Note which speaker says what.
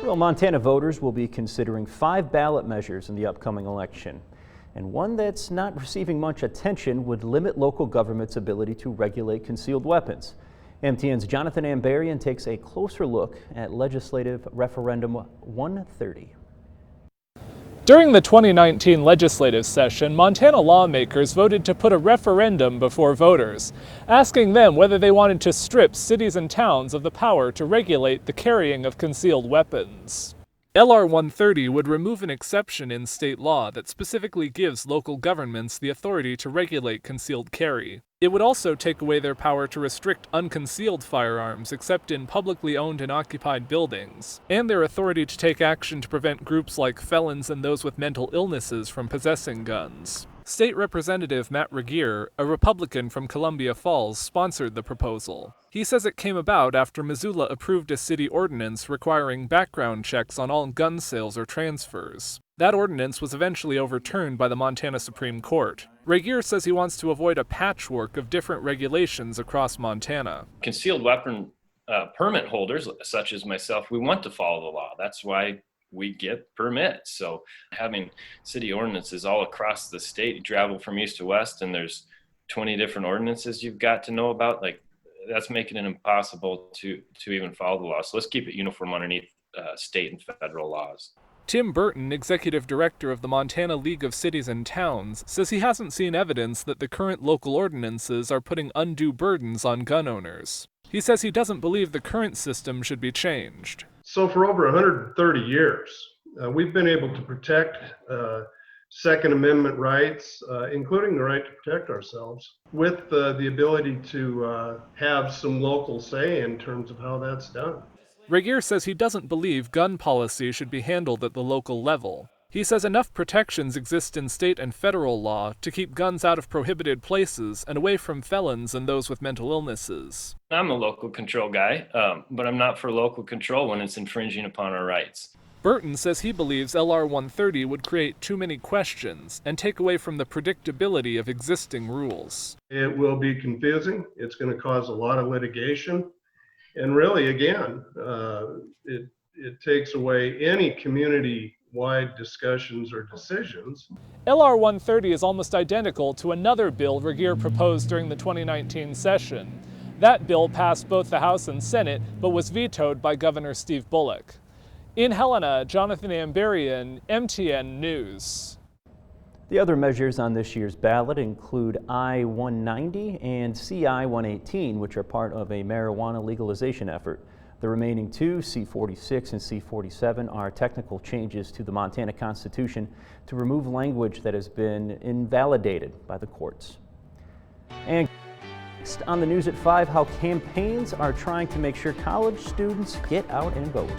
Speaker 1: Well, Montana voters will be considering 5 ballot measures in the upcoming election. And one that's not receiving much attention would limit local government's ability to regulate concealed weapons. MTN's Jonathan Ambarian takes a closer look at Legislative Referendum 130.
Speaker 2: During the 2019 legislative session, Montana lawmakers voted to put a referendum before voters, asking them whether they wanted to strip cities and towns of the power to regulate the carrying of concealed weapons. LR-130 would remove an exception in state law that specifically gives local governments the authority to regulate concealed carry. It would also take away their power to restrict unconcealed firearms except in publicly owned and occupied buildings, and their authority to take action to prevent groups like felons and those with mental illnesses from possessing guns. State Representative Matt Regier, a Republican from Columbia Falls, sponsored the proposal. He says it came about after Missoula approved a city ordinance requiring background checks on all gun sales or transfers. That ordinance was eventually overturned by the Montana Supreme Court. Regier says he wants to avoid a patchwork of different regulations across Montana.
Speaker 3: Concealed weapon permit holders, such as myself, we want to follow the law. That's why we get permits. So having city ordinances all across the state, you travel from east to west and there's 20 different ordinances you've got to know about, like that's making it impossible to even follow the law. So let's keep it uniform underneath state and federal laws.
Speaker 2: Tim Burton, executive director of the Montana League of Cities and Towns, says he hasn't seen evidence that the current local ordinances are putting undue burdens on gun owners. He says he doesn't believe the current system should be changed.
Speaker 4: So for over 130 years, we've been able to protect Second Amendment rights, including the right to protect ourselves, with the ability to have some local say in terms of how that's done.
Speaker 2: Regier says he doesn't believe gun policy should be handled at the local level. He says enough protections exist in state and federal law to keep guns out of prohibited places and away from felons and those with mental illnesses.
Speaker 3: I'm a local control guy, but I'm not for local control when it's infringing upon our rights.
Speaker 2: Burton says he believes LR-130 would create too many questions and take away from the predictability of existing rules.
Speaker 4: It will be confusing. It's going to cause a lot of litigation. And really, again, it takes away any community-wide discussions or decisions.
Speaker 2: LR-130 is almost identical to another bill Regier proposed during the 2019 session. That bill passed both the House and Senate, but was vetoed by Governor Steve Bullock. In Helena, Jonathan Ambarian, MTN News.
Speaker 1: The other measures on this year's ballot include I-190 and CI-118, which are part of a marijuana legalization effort. The remaining two, C-46 and C-47, are technical changes to the Montana Constitution to remove language that has been invalidated by the courts. And next on the news at 5, how campaigns are trying to make sure college students get out and vote.